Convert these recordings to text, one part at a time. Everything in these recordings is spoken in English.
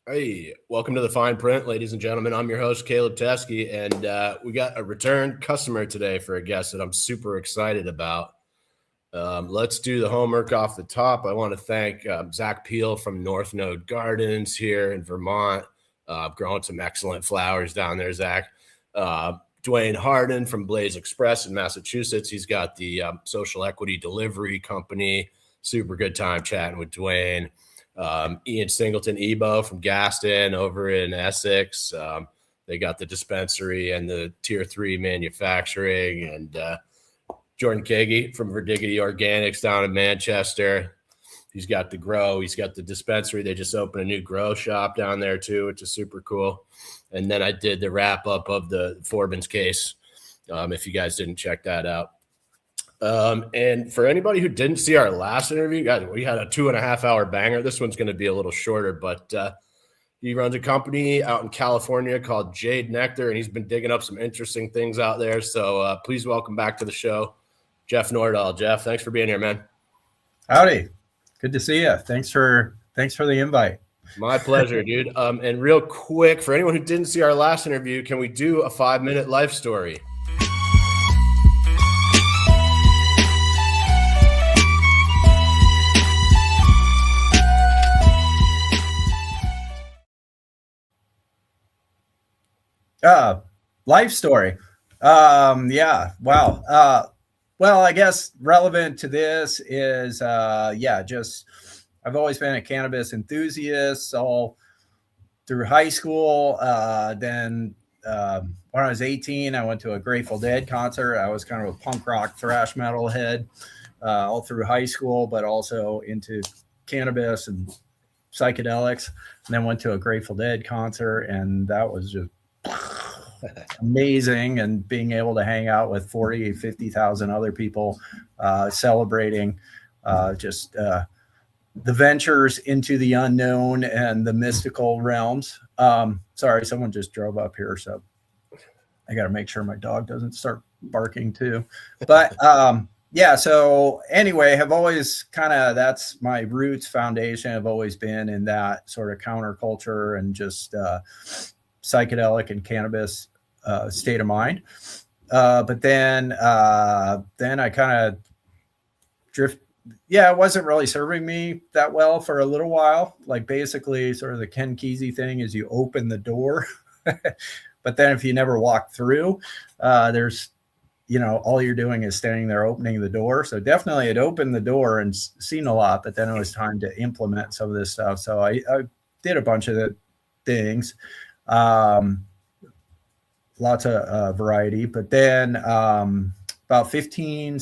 Hey, welcome to the Fine Print, ladies and gentlemen. I'm your host, Caleb Teskey, and we got a return customer today for a guest that I'm super excited about. Let's do the homework off the top. I want to thank Zach Peel from North Node Gardens here in Vermont, growing some excellent flowers down there, Zach. Dwayne Harden from Blaze Express in Massachusetts. He's got the social equity delivery company. Super good time chatting with Dwayne. Ian Singleton Ebo from Gaston over in Essex. They got the dispensary and the tier 3 manufacturing. And Jordan Kagi from Verdigity Organics down in Manchester. He's got the grow. He's got the dispensary. They just opened a new grow shop down there too, which is super cool. And then I did the wrap up of the Forbin's case. If you guys didn't check that out. And for anybody who didn't see our last interview, guys, we had a 2.5-hour banger. This one's going to be a little shorter, but he runs a company out in California called Jade Nectar, and he's been digging up some interesting things out there. So please welcome back to the show, Jeff Nordahl. Jeff, thanks for being here, man. Howdy. Good to see you. Thanks for the invite. My pleasure, dude. And real quick, for anyone who didn't see our last interview, can we do a 5-minute life story? Life story. Yeah. Wow. Well, I guess relevant to this is, just I've always been a cannabis enthusiast all through high school. Then when I was 18, I went to a Grateful Dead concert. I was kind of a punk rock thrash metal head all through high school, but also into cannabis and psychedelics. And then went to a Grateful Dead concert, and that was just amazing. And being able to hang out with 40, 50,000 other people celebrating the ventures into the unknown and the mystical realms. Sorry, someone just drove up here, so I got to make sure my dog doesn't start barking too. But so anyway, have always that's my roots foundation. Have always been in that sort of counterculture and just psychedelic and cannabis state of mind. But then I kind of drift. Yeah, it wasn't really serving me that well for a little while. Like basically sort of the Ken Kesey thing is you open the door, but then if you never walk through, there's, all you're doing is standing there opening the door. So definitely it opened the door and seen a lot, but then it was time to implement some of this stuff. So I did a bunch of the things. Lots of variety, but then about 17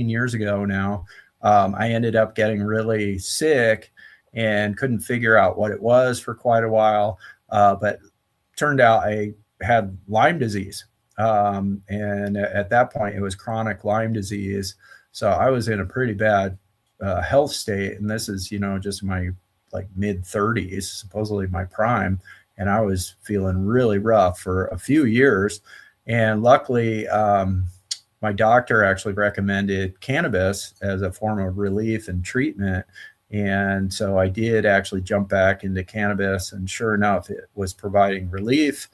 years ago now, I ended up getting really sick and couldn't figure out what it was for quite a while, but turned out I had Lyme disease, and at that point it was chronic Lyme disease. So I was in a pretty bad health state, and this is just my mid 30s, supposedly my prime. And I was feeling really rough for a few years. And luckily, my doctor actually recommended cannabis as a form of relief and treatment. And so I did actually jump back into cannabis, and sure enough, it was providing relief.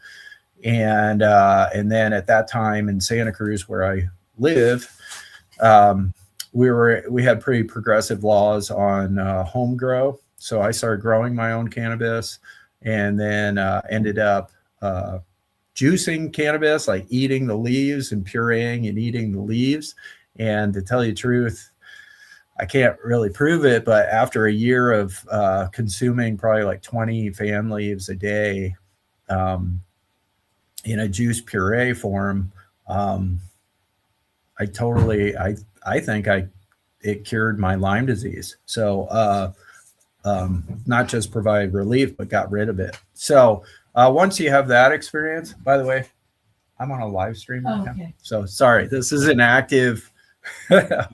And then at that time in Santa Cruz, where I live, we had pretty progressive laws on home grow. So I started growing my own cannabis, and then ended up juicing cannabis, like eating the leaves and pureeing and eating the leaves. And to tell you the truth, I can't really prove it, but after a year of consuming probably like 20 fan leaves a day in a juice puree form, I think it cured my Lyme disease. So not just provide relief, but got rid of it. So once you have that experience, by the way, I'm on a live stream right now. So sorry, this is an active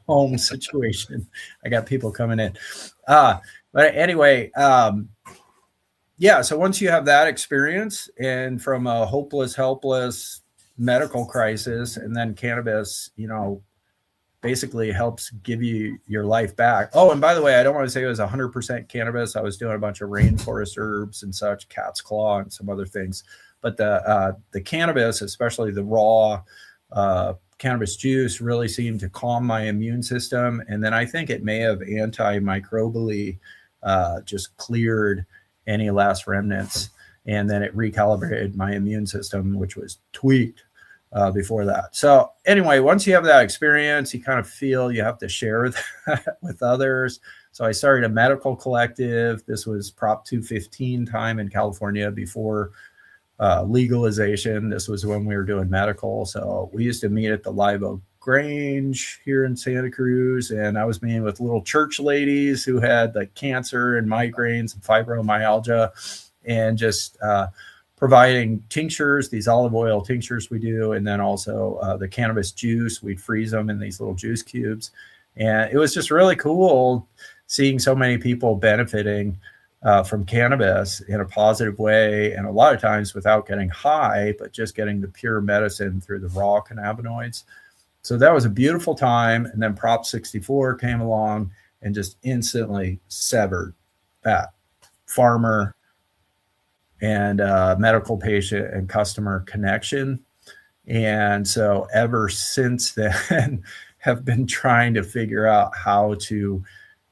home situation. I got people coming in. But anyway, so once you have that experience, and from a hopeless, helpless medical crisis, and then cannabis, basically helps give you your life back. Oh, and by the way, I don't want to say it was 100% cannabis. I was doing a bunch of rainforest herbs and such, cat's claw and some other things. But the cannabis, especially the raw cannabis juice, really seemed to calm my immune system. And then I think it may have antimicrobially just cleared any last remnants. And then it recalibrated my immune system, which was tweaked before that. So anyway, once you have that experience, you kind of feel you have to share that with others. So I started a medical collective. This was Prop 215 time in California before legalization. This was when we were doing medical. So we used to meet at the Live Oak Grange here in Santa Cruz. And I was meeting with little church ladies who had like cancer and migraines and fibromyalgia, and just providing tinctures, these olive oil tinctures we do, and then also the cannabis juice. We'd freeze them in these little juice cubes. And it was just really cool seeing so many people benefiting from cannabis in a positive way, and a lot of times without getting high, but just getting the pure medicine through the raw cannabinoids. So that was a beautiful time. And then Prop 64 came along and just instantly severed that farmer and medical patient and customer connection. And so ever since then, have been trying to figure out how to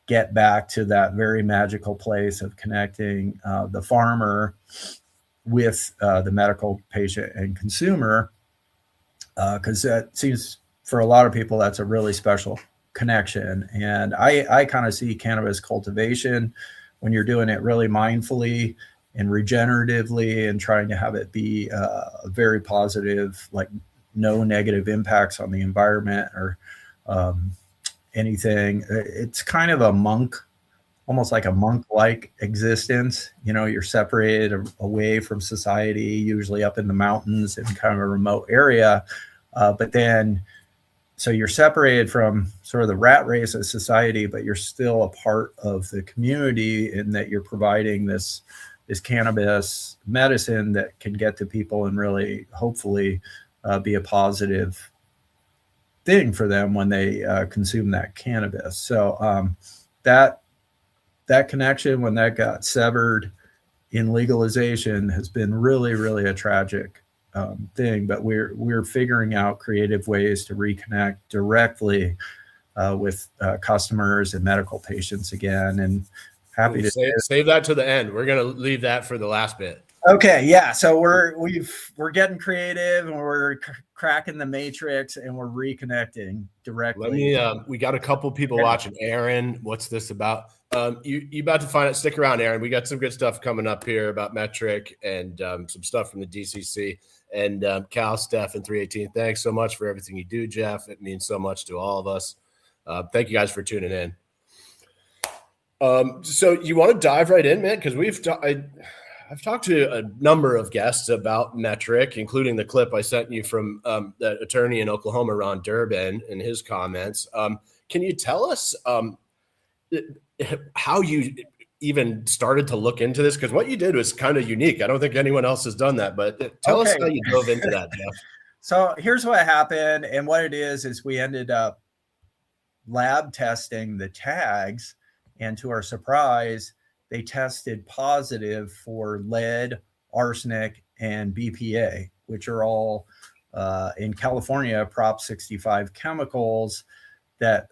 get back to that very magical place of connecting the farmer with the medical patient and consumer, because that seems, for a lot of people, that's a really special connection. And I kind of see cannabis cultivation, when you're doing it really mindfully and regeneratively and trying to have it be very positive, like no negative impacts on the environment or anything. It's kind of a monk, almost like a monk-like existence. You know, you're separated away from society, usually up in the mountains in kind of a remote area. But then, so you're separated from sort of the rat race of society, but you're still a part of the community in that you're providing this cannabis medicine that can get to people and really, hopefully, be a positive thing for them when they consume that cannabis. So that connection, when that got severed in legalization, has been really, really a tragic thing. But we're figuring out creative ways to reconnect directly with customers and medical patients again. And happy to save that to the end. We're going to leave that for the last bit. Okay, yeah. So we're getting creative, and we're cracking the matrix, and we're reconnecting directly. We got a couple people watching. Aaron, what's this about? You about to find out. Stick around, Aaron. We got some good stuff coming up here about Metric and some stuff from the DCC and Cal, Steph, and 318. Thanks so much for everything you do, Jeff. It means so much to all of us. Thank you guys for tuning in. So you want to dive right in, man? Because I've talked to a number of guests about Metric, including the clip I sent you from that attorney in Oklahoma, Ron Durbin, and his comments. Can you tell us how you even started to look into this? Because what you did was kind of unique. I don't think anyone else has done that, but tell us how you dove into that, Jeff. So here's what happened. And what it is we ended up lab testing the tags. And to our surprise, they tested positive for lead, arsenic, and BPA, which are all in California Prop 65 chemicals that,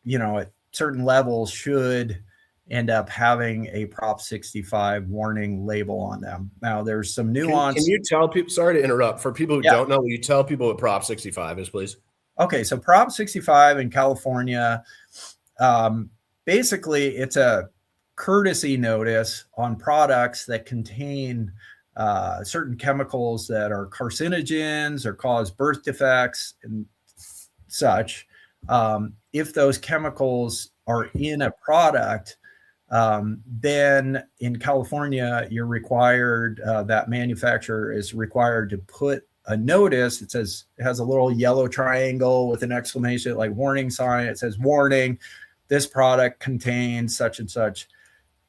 you know, at certain levels should end up having a Prop 65 warning label on them. Now, there's some nuance. Can you tell people, sorry to interrupt, for people who don't know, will you tell people what Prop 65 is, please? Okay, so Prop 65 in California, basically it's a courtesy notice on products that contain certain chemicals that are carcinogens or cause birth defects and such. If those chemicals are in a product, then in California, you're required, that manufacturer is required to put a notice. It has a little yellow triangle with an exclamation, like warning sign. It says, warning, this product contains such and such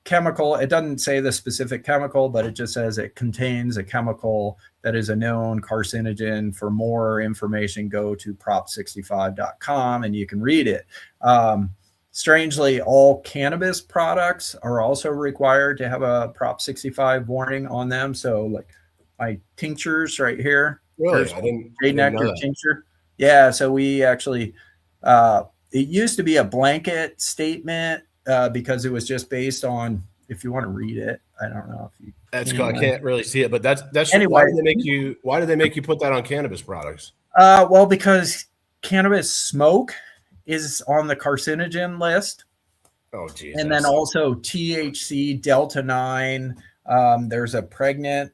chemical. It doesn't say the specific chemical, but it just says it contains a chemical that is a known carcinogen. For more information, go to prop65.com and you can read it. Strangely, all cannabis products are also required to have a Prop 65 warning on them. So like my tinctures right here. Really? I didn't Jade know Nectar that. tincture. Yeah. So we actually, it used to be a blanket statement because it was just based on, if you want to read it, I don't know if you. That's cool. I can't really see it, but that's Anyway. Why do they make you put that on cannabis products? Well, because cannabis smoke is on the carcinogen list. Oh, geez. And then also THC, Delta 9. There's a pregnant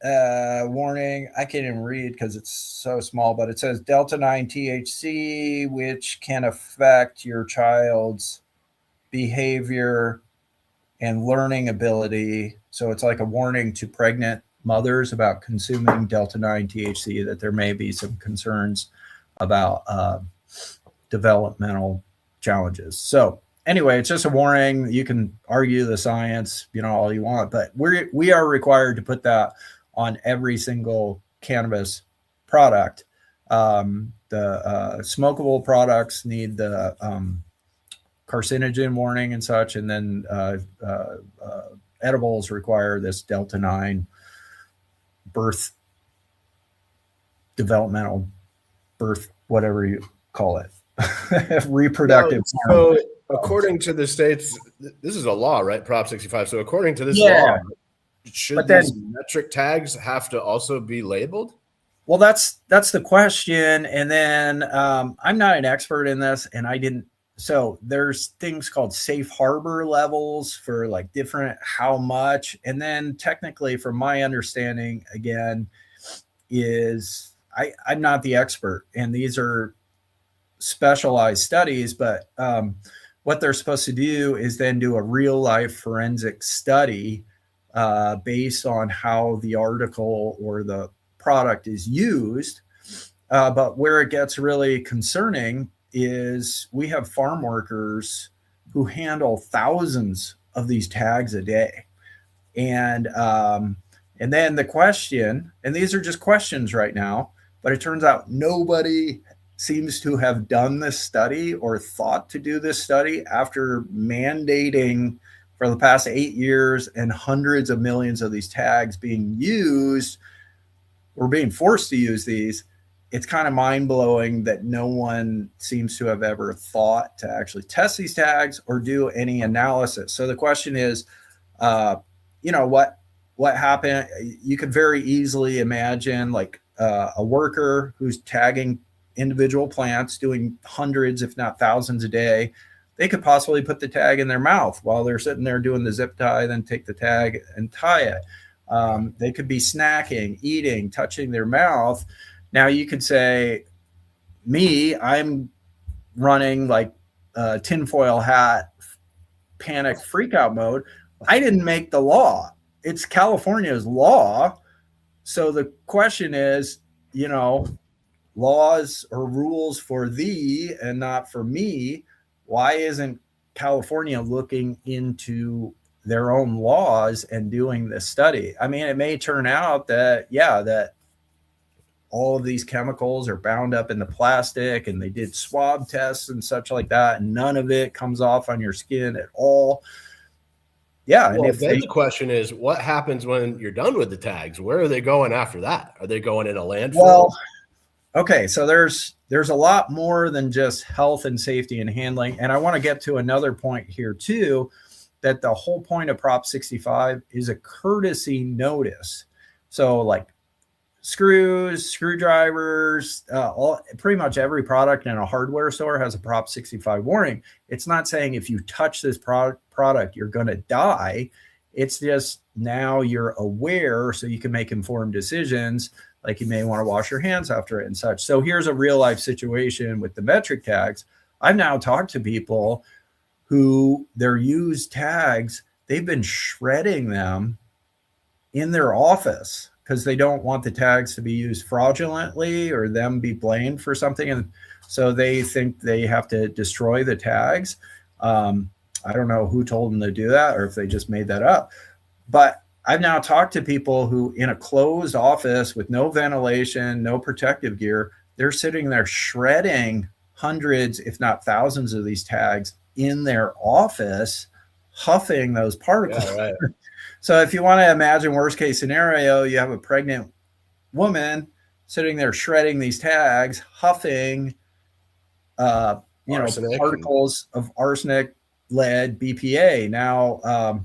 warning. I can't even read because it's so small, but it says Delta 9 THC, which can affect your child's behavior and learning ability. So it's like a warning to pregnant mothers about consuming Delta 9 THC, that there may be some concerns about developmental challenges. So anyway, it's just a warning. You can argue the science, all you want, but we are required to put that on every single cannabis product. The smokable products need the carcinogen warning and such, and then edibles require this Delta 9 developmental birth, whatever you call it. Reproductive. So according to the states, this is a law, right? Prop 65. So according to this law, should these metric tags have to also be labeled? Well, that's the question. And then I'm not an expert in this, and I didn't. So there's things called safe harbor levels for like different how much. And then technically, from my understanding, again, is I'm not the expert, and these are specialized studies, but what they're supposed to do is then do a real life forensic study based on how the article or the product is used. But where it gets really concerning is we have farm workers who handle thousands of these tags a day. And then the question, and these are just questions right now, but it turns out nobody seems to have done this study or thought to do this study after mandating for the past 8 years and hundreds of millions of these tags being used or being forced to use these. It's kind of mind-blowing that no one seems to have ever thought to actually test these tags or do any analysis. So the question is, what happened? You could very easily imagine like a worker who's tagging individual plants, doing hundreds, if not thousands a day. They could possibly put the tag in their mouth while they're sitting there doing the zip tie, then take the tag and tie it. They could be snacking, eating, touching their mouth. Now you could say, I'm running like tinfoil hat, panic freakout mode. I didn't make the law. It's California's law. So the question is, laws or rules for thee and not for me. Why isn't California looking into their own laws and doing this study? I mean, it may turn out that, that all of these chemicals are bound up in the plastic and they did swab tests and such like that, and none of it comes off on your skin at all. Yeah. Well, and then the question is, what happens when you're done with the tags? Where are they going after that? Are they going in a landfill? Well, okay, so there's a lot more than just health and safety and handling. And I want to get to another point here too, that the whole point of Prop 65 is a courtesy notice. So like screws, screwdrivers, pretty much every product in a hardware store has a Prop 65 warning. It's not saying if you touch this product, you're going to die. It's just now you're aware so you can make informed decisions. Like you may want to wash your hands after it and such. So here's a real life situation with the metric tags. I've now talked to people who their used tags, they've been shredding them in their office because they don't want the tags to be used fraudulently or them be blamed for something. And so they think they have to destroy the tags. I don't know who told them to do that or if they just made that up. But I've now talked to people who, in a closed office with no ventilation, no protective gear, they're sitting there shredding hundreds, if not thousands of these tags in their office, huffing those particles. Yeah, right. So if you want to imagine worst case scenario, you have a pregnant woman sitting there shredding these tags, huffing, particles of arsenic, lead, BPA. Now,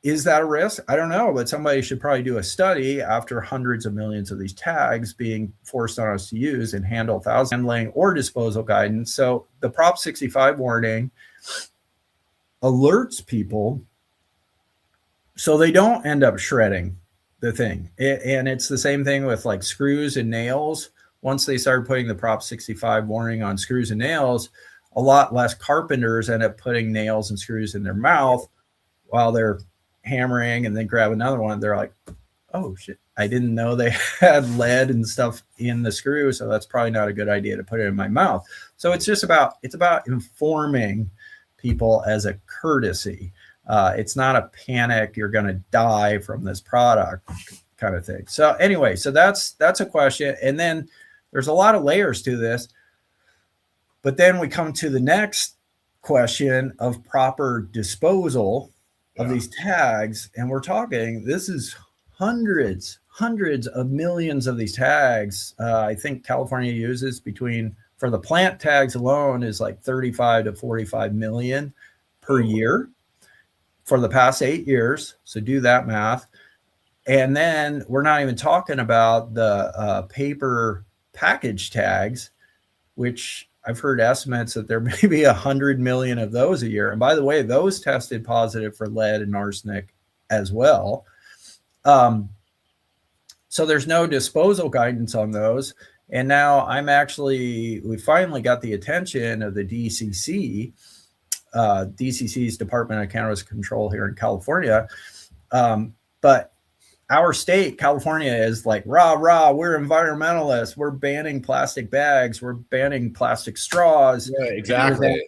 is that a risk? I don't know, but somebody should probably do a study after hundreds of millions of these tags being forced on us to use and handle thousands handling or disposal guidance. So the Prop 65 warning alerts people so they don't end up shredding the thing. And it's the same thing with like screws and nails. Once they started putting the Prop 65 warning on screws and nails, a lot less carpenters end up putting nails and screws in their mouth while they're hammering and then grab another one. They're like, oh shit, I didn't know they had lead and stuff in the screw, so that's probably not a good idea to put it in my mouth. So it's about informing people as a courtesy. It's not a panic, you're going to die from this product kind of thing. So anyway, so that's a question. And then there's a lot of layers to this, but then we come to the next question of proper disposal of these tags. And we're talking, this is hundreds of millions of these tags. I think California uses for the plant tags alone is like 35 to 45 million per year for the past 8 years. So do that math. And then we're not even talking about the paper package tags, which I've heard estimates that there may be 100 million of those a year. And by the way, those tested positive for lead and arsenic as well. So there's no disposal guidance on those. And now we finally got the attention of the DCC, DCC's Department of Cannabis Control here in California. But our state, California, is like, rah, we're environmentalists. We're banning plastic bags. We're banning plastic straws. Yeah, exactly.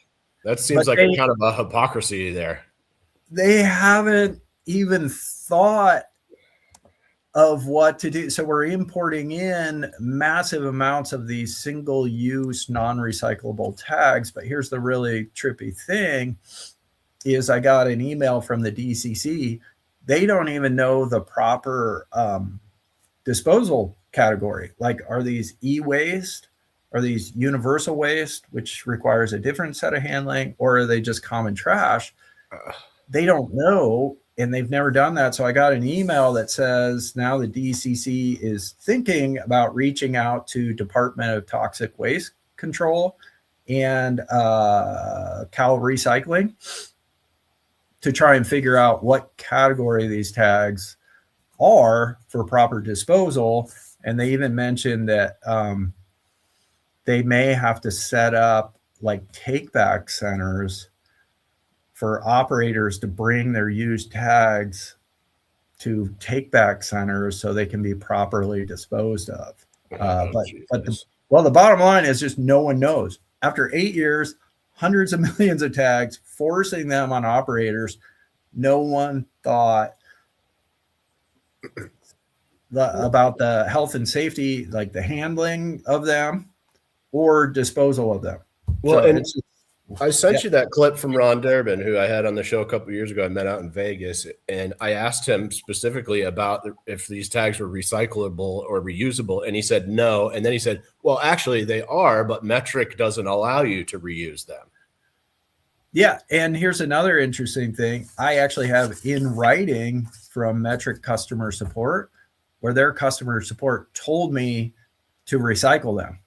That seems like kind of a hypocrisy there. They haven't even thought of what to do. So we're importing in massive amounts of these single-use, non-recyclable tags. But here's the really trippy thing is I got an email from the DCC. They don't even know the proper disposal category. Like, are these e-waste? Are these universal waste, which requires a different set of handling? Or are they just common trash? They don't know, and they've never done that. So I got an email that says now the DCC is thinking about reaching out to Department of Toxic Waste Control and Cal Recycling to try and figure out what category these tags are for proper disposal. And they even mentioned that they may have to set up like take-back centers for operators to bring their used tags to take-back centers so they can be properly disposed of. The bottom line is just no one knows. After 8 years, hundreds of millions of tags, forcing them on operators, no one thought about the health and safety, like the handling of them or disposal of them. Well, so and I sent you that clip from Ron Durbin, who I had on the show a couple of years ago. I met out in Vegas, and I asked him specifically about if these tags were recyclable or reusable, and he said no. And then he said, well, actually they are, but Metric doesn't allow you to reuse them. Yeah, and here's another interesting thing. I actually have in writing from Metric customer support where their customer support told me to recycle them.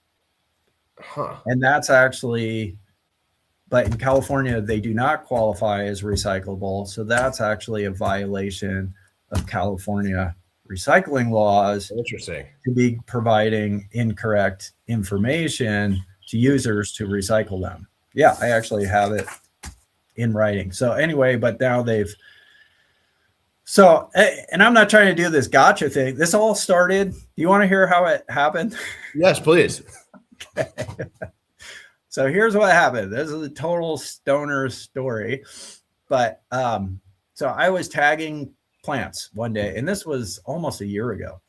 And that's actually... But in California, they do not qualify as recyclable. So that's actually a violation of California recycling laws. Interesting. To be providing incorrect information to users to recycle them. Yeah, I actually have it in writing. So anyway, but now and I'm not trying to do this gotcha thing. This all started. Do you want to hear how it happened? Yes, please. Okay. So here's what happened. This is a total stoner story. But so I was tagging plants one day, and this was almost a year ago.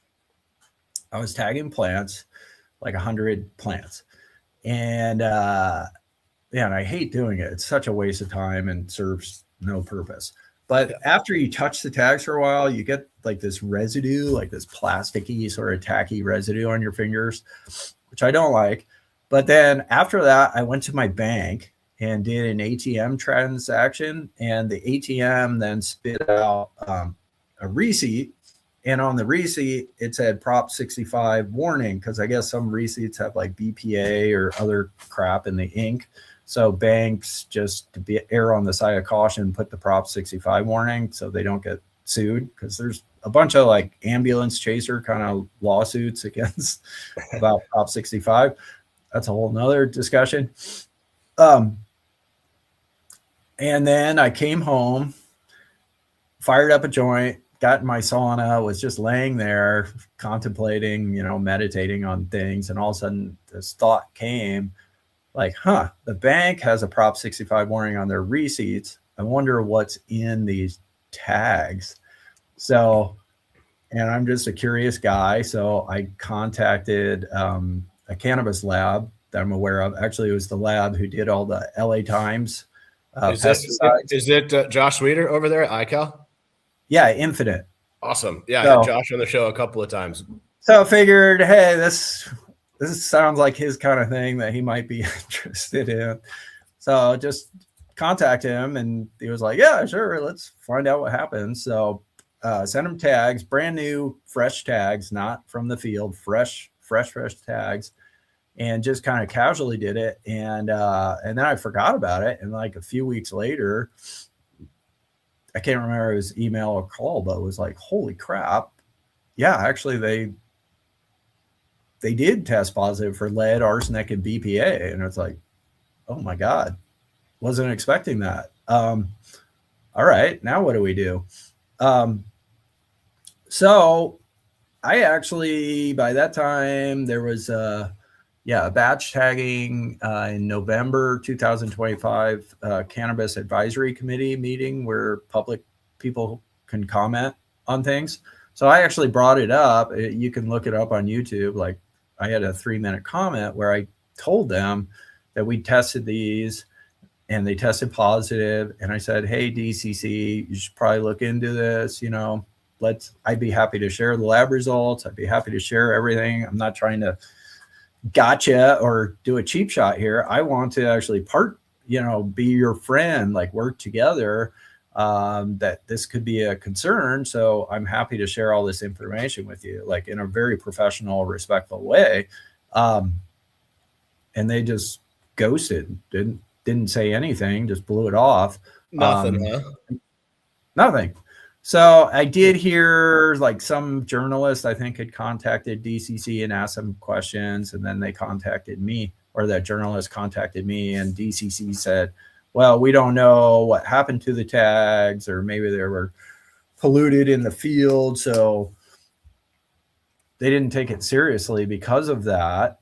I was tagging plants, like 100 plants. And and I hate doing it. It's such a waste of time and serves no purpose. But after you touch the tags for a while, you get like this residue, like this plasticky sort of tacky residue on your fingers, which I don't like. But then after that, I went to my bank and did an ATM transaction, and the ATM then spit out a receipt. And on the receipt, it said Prop 65 warning, because I guess some receipts have like BPA or other crap in the ink. So banks, just to err on the side of caution, put the Prop 65 warning so they don't get sued, because there's a bunch of like ambulance chaser kind of lawsuits against about Prop 65. That's a whole nother discussion. And then I came home, fired up a joint, got in my sauna, was just laying there contemplating, meditating on things. And all of a sudden this thought came like, the bank has a Prop 65 warning on their receipts. I wonder what's in these tags. So, and I'm just a curious guy. So I contacted a cannabis lab that I'm aware of. Actually, it was the lab who did all the LA Times pesticides. Is it Josh Sweeter over there at iCal? Yeah, Infinite. Awesome. Yeah, I had Josh on the show a couple of times. So I figured, hey, this sounds like his kind of thing that he might be interested in. So just contact him, and he was like, yeah, sure, let's find out what happens. So send him tags, brand new, fresh tags, not from the field, fresh tags, and just kind of casually did it. And then I forgot about it. And like a few weeks later, I can't remember his email or call, but it was like, holy crap. Yeah, actually they did test positive for lead, arsenic, and BPA. And it's like, oh my God, wasn't expecting that. All right, now what do we do? So I actually, by that time, there was a batch tagging in November 2025 Cannabis Advisory Committee meeting where public people can comment on things. So I actually brought it up. You can look it up on YouTube. Like I had a 3-minute comment where I told them that we tested these and they tested positive. And I said, hey, DCC, you should probably look into this. I'd be happy to share the lab results. I'd be happy to share everything. I'm not trying to gotcha or do a cheap shot here. I want to actually be your friend, like work together, that this could be a concern. So I'm happy to share all this information with you, like in a very professional, respectful way. And they just ghosted, didn't say anything, just blew it off. Nothing. So I did hear like some journalist, I think, had contacted DCC and asked some questions, and then they contacted me, or that journalist contacted me, and DCC said, well, we don't know what happened to the tags, or maybe they were polluted in the field. So they didn't take it seriously because of that.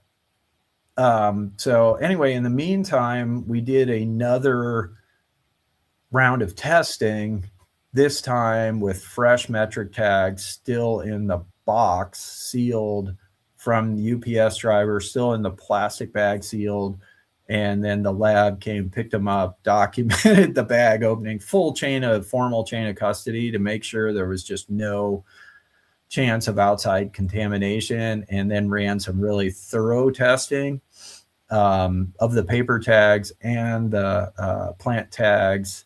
So anyway, in the meantime, we did another round of testing, this time with fresh metric tags still in the box, sealed from the UPS driver, still in the plastic bag, sealed. And then the lab came, picked them up, documented the bag opening, formal chain of custody to make sure there was just no chance of outside contamination, and then ran some really thorough testing of the paper tags and the plant tags,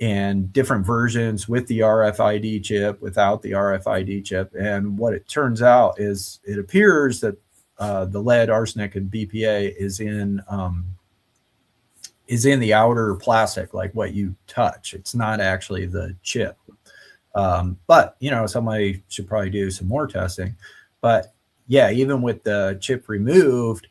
and different versions with the RFID chip, without the RFID chip. And what it turns out is it appears that the lead, arsenic, and BPA is in the outer plastic, like what you touch. It's not actually the chip. But, somebody should probably do some more testing. But yeah, even with the chip removed,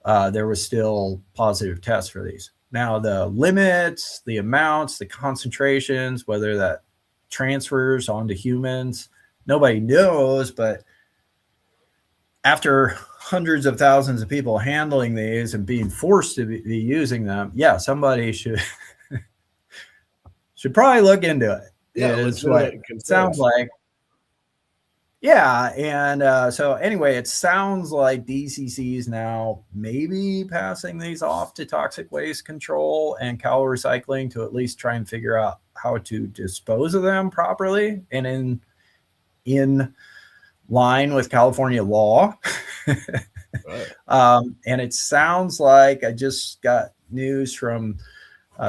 there was still positive tests for these. Now, the limits, the amounts, the concentrations, whether that transfers onto humans, nobody knows. But after hundreds of thousands of people handling these and being forced to be using them, yeah, somebody should probably look into it. Yeah, Is what it sounds like. Yeah, and so anyway, it sounds like DCC is now maybe passing these off to toxic waste control and cal recycling to at least try and figure out how to dispose of them properly and in line with California law. Right. And it sounds like I just got news from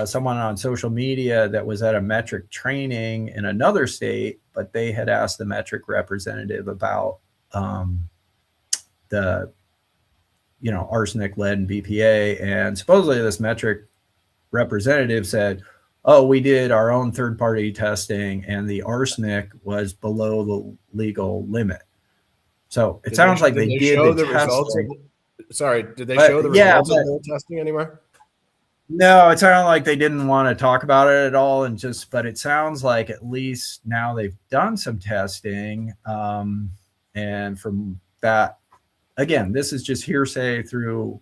someone on social media that was at a metric training in another state, but they had asked the metric representative about the, arsenic, lead, and BPA. And supposedly this metric representative said, oh, we did our own third-party testing and the arsenic was below the legal limit. So it sounds like they did the results. Sorry, did they show the results of the testing anywhere? No, it sounded like they didn't want to talk about it at all, but it sounds like at least now they've done some testing, and from that, again, this is just hearsay through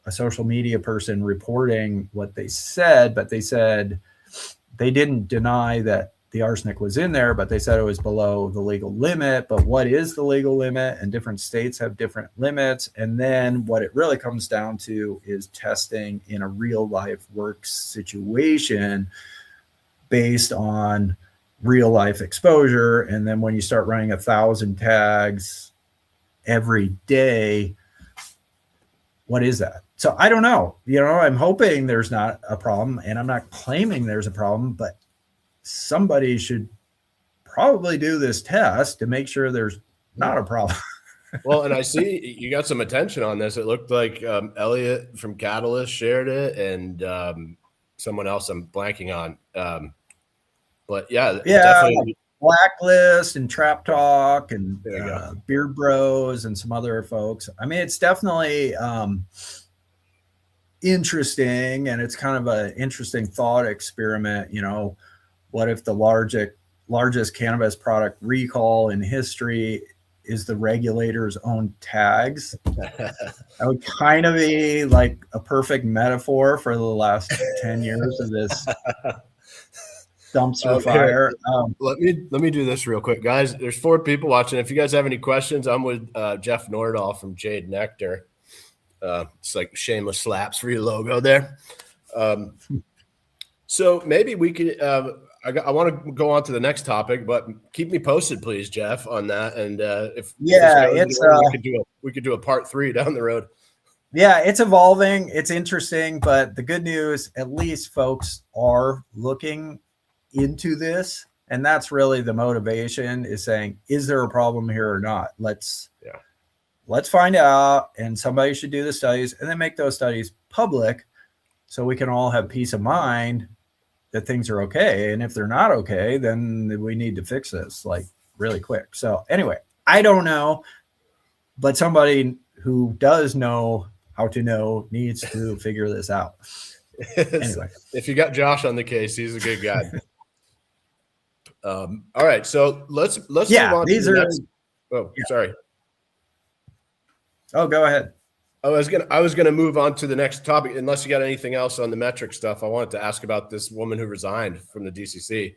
a social media person reporting what they said, but they said they didn't deny that the arsenic was in there, but they said it was below the legal limit. But what is the legal limit? And different states have different limits. And then what it really comes down to is testing in a real life work situation based on real life exposure. And then when you start running 1,000 tags every day, what is that? So I don't know. I'm hoping there's not a problem, and I'm not claiming there's a problem, but somebody should probably do this test to make sure there's not a problem. Well, and I see you got some attention on this. It looked like Elliot from Catalyst shared it, and someone else I'm blanking on. But yeah, definitely. Blacklist and Trap Talk and Beard Bros and some other folks. I mean, it's definitely interesting, and it's kind of an interesting thought experiment. What if the largest cannabis product recall in history is the regulator's own tags? That would kind of be like a perfect metaphor for the last 10 years of this dumpster fire. Let me do this real quick, guys. There's 4 people watching. If you guys have any questions, I'm with Jeff Nordahl from Jade Nectar. It's like shameless slaps for your logo there. So maybe we could. I want to go on to the next topic, but keep me posted, please, Jeff, on that. And we could do a part 3 down the road. Yeah, it's evolving. It's interesting, but the good news, at least folks are looking into this, and that's really the motivation, is saying, is there a problem here or not? Let's find out, and somebody should do the studies and then make those studies public so we can all have peace of mind that things are okay. And if they're not okay, then we need to fix this like really quick. So anyway, I don't know, but somebody who does know how to know needs to figure this out. Anyway, if you got Josh on the case, he's a good guy. All right, so let's move on. These are. Sorry. Oh, go ahead. I was gonna move on to the next topic, unless you got anything else on the metric stuff. I wanted to ask about this woman who resigned from the DCC.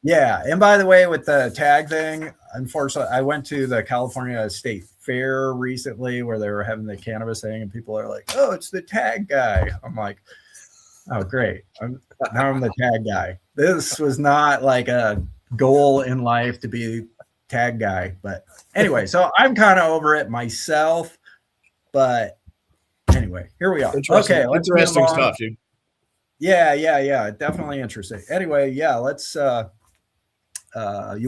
Yeah, and by the way, with the tag thing, unfortunately, I went to the California State Fair recently where they were having the cannabis thing, and people are like, "Oh, it's the tag guy." I'm like, "Oh, great! Now I'm the tag guy." This was not like a goal in life to be tag guy, but anyway, so I'm kind of over it myself. But anyway, here we are. Okay, interesting stuff, dude. Yeah, definitely interesting. Anyway, let's. You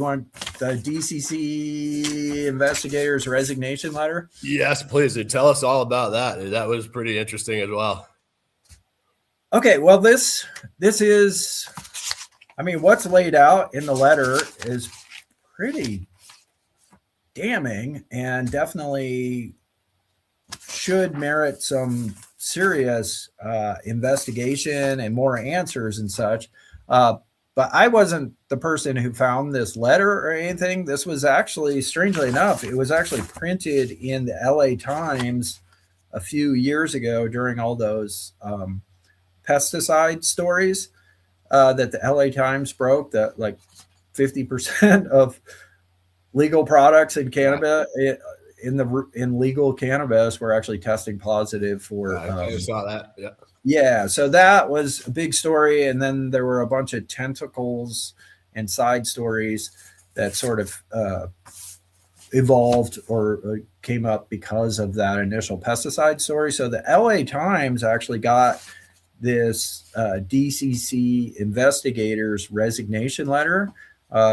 want the DCC investigators' resignation letter? Yes, please. Tell us all about that. That was pretty interesting as well. Okay, well, this is, I mean, what's laid out in the letter is pretty damning and definitely should merit some serious investigation and more answers and such. But but I wasn't the person who found this letter or anything. This was actually, strangely enough, it was actually printed in the LA Times a few years ago during all those pesticide stories that the LA Times broke, that like 50% of legal products in Canada in legal cannabis were actually testing positive for. I just saw that. Yeah. Yeah, so that was a big story, and then there were a bunch of tentacles and side stories that sort of evolved or came up because of that initial pesticide story. So the LA Times actually got this DCC investigators resignation letter.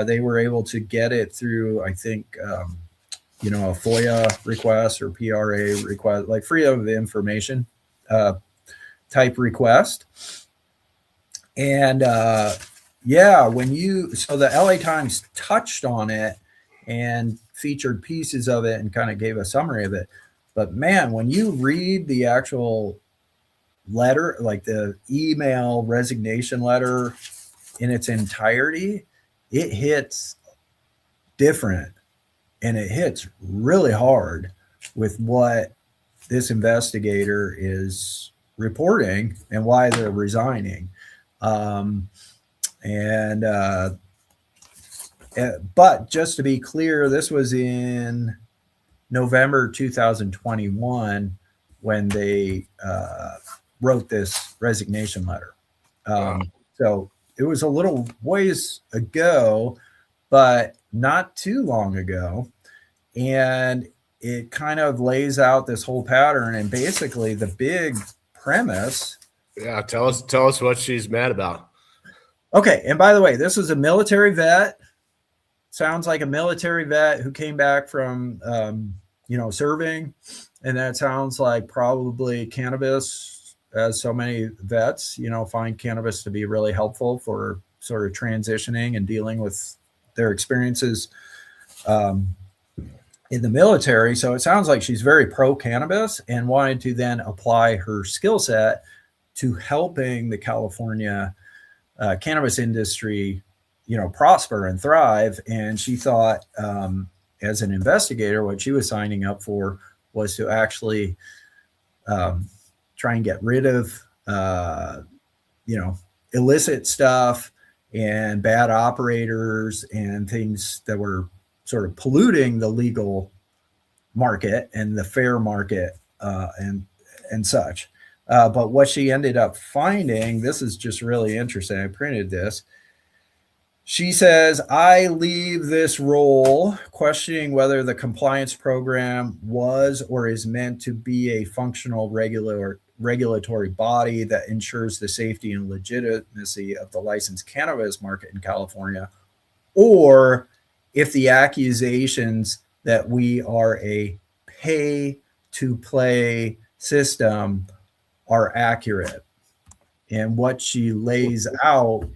They were able to get it through, I think, a FOIA request or PRA request, like freedom of information type request. And so the LA Times touched on it and featured pieces of it and kind of gave a summary of it. But man, when you read the actual letter, like the email resignation letter in its entirety, it hits different, and it hits really hard with what this investigator is reporting and why they're resigning. But just to be clear, this was in November 2021 when they wrote this resignation letter. So it was a little ways ago, but not too long ago. And it kind of lays out this whole pattern, and basically the big premise. Yeah, tell us what she's mad about. Okay, and by the way, this is a military vet. Sounds like a military vet who came back from serving, and that sounds like probably cannabis, as so many vets find cannabis to be really helpful for sort of transitioning and dealing with their experiences in the military. So it sounds like she's very pro cannabis and wanted to then apply her skill set to helping the California cannabis industry, prosper and thrive. And she thought, as an investigator, what she was signing up for was to actually try and get rid of, illicit stuff and bad operators and things that were sort of polluting the legal market and the fair market and such. But what she ended up finding, this is just really interesting. I printed this. She says, I leave this role questioning whether the compliance program was or is meant to be a functional regulatory body that ensures the safety and legitimacy of the licensed cannabis market in California, or if the accusations that we are a pay-to-play system are accurate. And what she lays out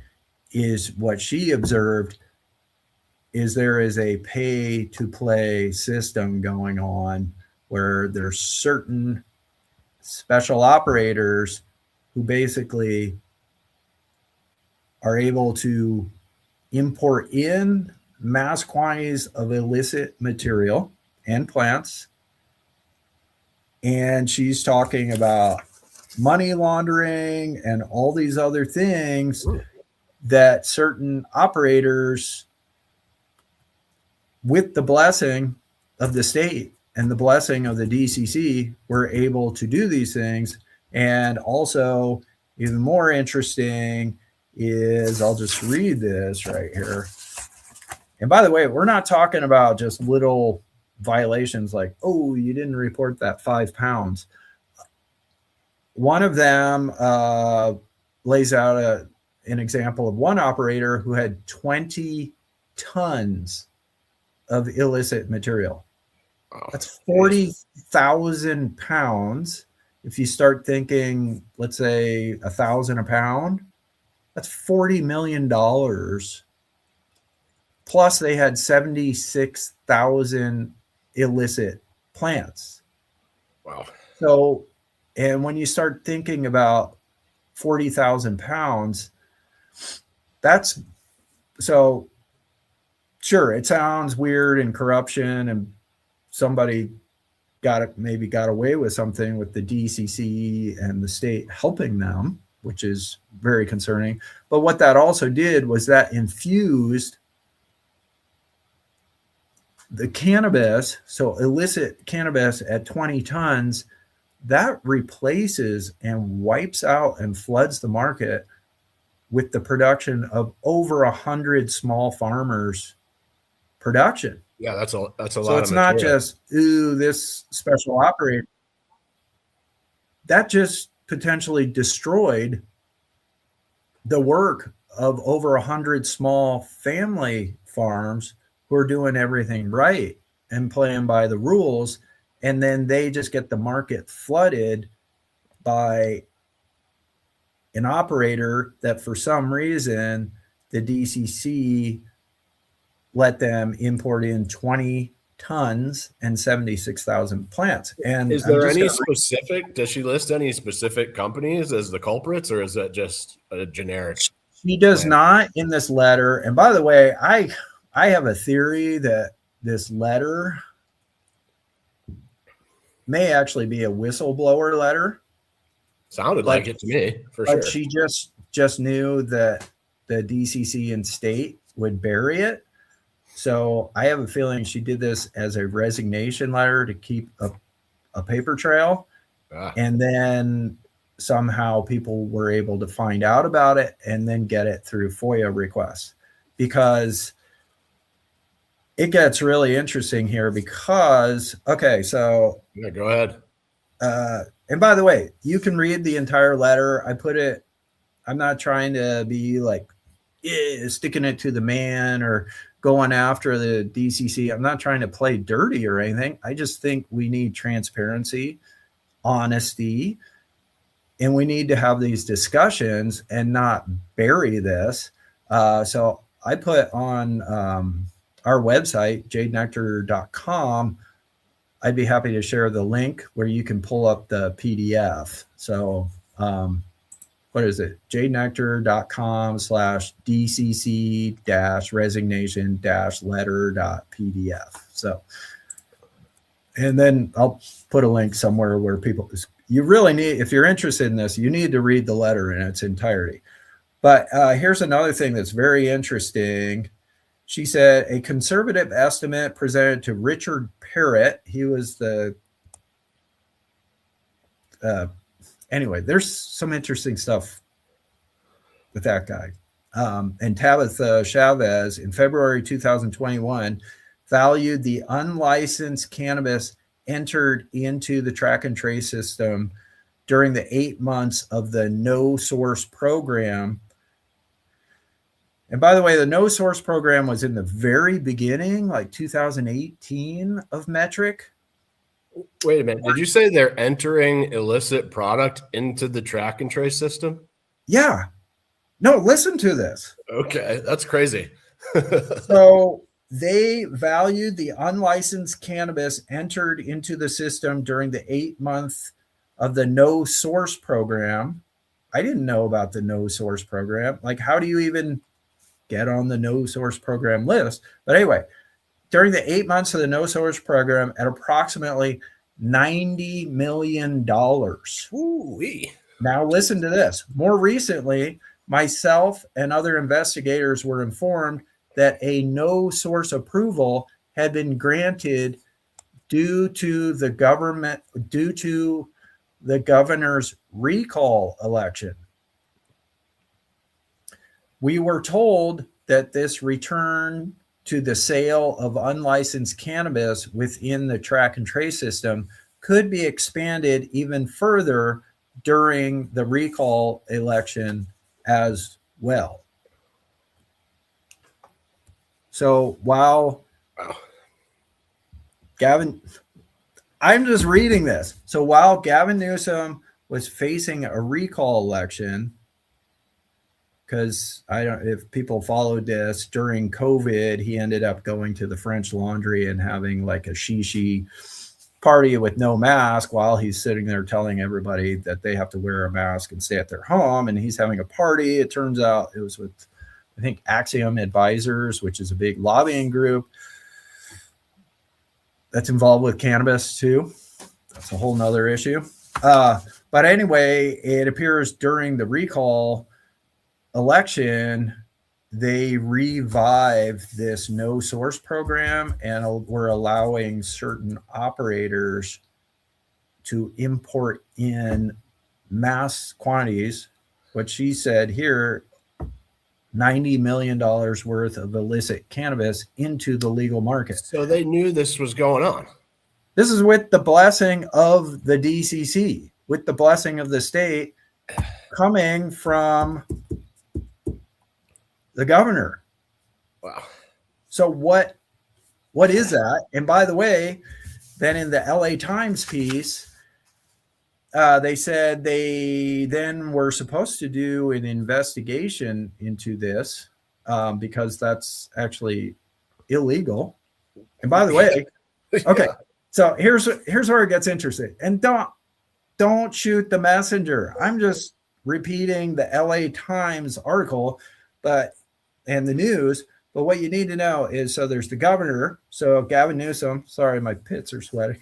is what she observed is there is a pay-to-play system going on where there's certain special operators who basically are able to import in mass quantities of illicit material and plants. And she's talking about money laundering and all these other things that certain operators, with the blessing of the state and the blessing of the DCC, were able to do these things. And also, even more interesting is, I'll just read this right here. And by the way, we're not talking about just little violations like, oh, you didn't report that 5 pounds. One of them lays out an example of one operator who had 20 tons of illicit material. That's 40,000 pounds. If you start thinking, let's say 1,000 a pound, that's $40 million. Plus, they had 76,000 illicit plants. Wow. So, and when you start thinking about 40,000 pounds, that's so sure, it sounds weird and corruption, and somebody maybe got away with something with the DCC and the state helping them, which is very concerning. But what that also did was that infused the cannabis, so illicit cannabis at 20 tons, that replaces and wipes out and floods the market with the production of over 100 small farmers production. Yeah, that's a lot. So it's not just, ooh, this special operator. That just potentially destroyed the work of over 100 small family farms who are doing everything right and playing by the rules. And then they just get the market flooded by an operator that for some reason the DCC let them import in 20 tons and 76,000 plants. And is there any specific, does she list any specific companies as the culprits, or is that just a generic? She does not in this letter. And by the way, I have a theory that this letter may actually be a whistleblower letter. Sounded like it to me, for sure. She just knew that the DCC and state would bury it. So I have a feeling she did this as a resignation letter to keep a paper trail. And then somehow people were able to find out about it and then get it through FOIA requests, because it gets really interesting here because, okay, so. Yeah, go ahead. And by the way, you can read the entire letter. I'm not trying to be like sticking it to the man or going after the DCC. I'm not trying to play dirty or anything. I just think we need transparency, honesty, and we need to have these discussions and not bury this. So I put on our website, jadenectar.com. I'd be happy to share the link where you can pull up the PDF. So what is it? jadenectar.com/dcc-resignation-letter.pdf. So, and then I'll put a link somewhere where people, you really need, if you're interested in this, you need to read the letter in its entirety. But here's another thing that's very interesting. She said a conservative estimate presented to Richard Parrott. He was the, anyway, there's some interesting stuff with that guy. And Tabitha Chavez in February 2021 valued the unlicensed cannabis entered into the track and trace system during the 8 months of the no source program. And by the way, the no source program was in the very beginning, like 2018 of Metric. Wait a minute. Did you say they're entering illicit product into the track and trace system? Yeah. No, listen to this. Okay. That's crazy. So they valued the unlicensed cannabis entered into the system during the 8 months of the no source program. I didn't know about the no source program. Like, how do you even get on the no source program list? But anyway, during the 8 months of the no source program at approximately $90 million. Ooh-wee. Now listen to this. More recently, myself and other investigators were informed that a no source approval had been granted due to the governor's recall election. We were told that this return to the sale of unlicensed cannabis within the track and trace system could be expanded even further during the recall election as well. So while Gavin, I'm just reading this. So while Gavin Newsom was facing a recall election, because I don't, if people followed this during COVID, he ended up going to the French Laundry and having like a shishi party with no mask while he's sitting there telling everybody that they have to wear a mask and stay at their home. And he's having a party. It turns out it was with I think Axiom Advisors, which is a big lobbying group that's involved with cannabis too. That's a whole nother issue. But anyway, it appears during the recall election, they revived this no source program and were allowing certain operators to import in mass quantities, what she said here, $90 million worth of illicit cannabis into the legal market. So they knew this was going on. This is with the blessing of the DCC, with the blessing of the state, coming from the governor. Wow. So what is that? And by the way, then in the LA Times piece, they said they then were supposed to do an investigation into this because that's actually illegal. And by the way, okay, so here's where it gets interesting. And don't shoot the messenger. I'm just repeating the LA Times article, and the news. But what you need to know is, so there's the governor. So Gavin Newsom, sorry, my pits are sweating.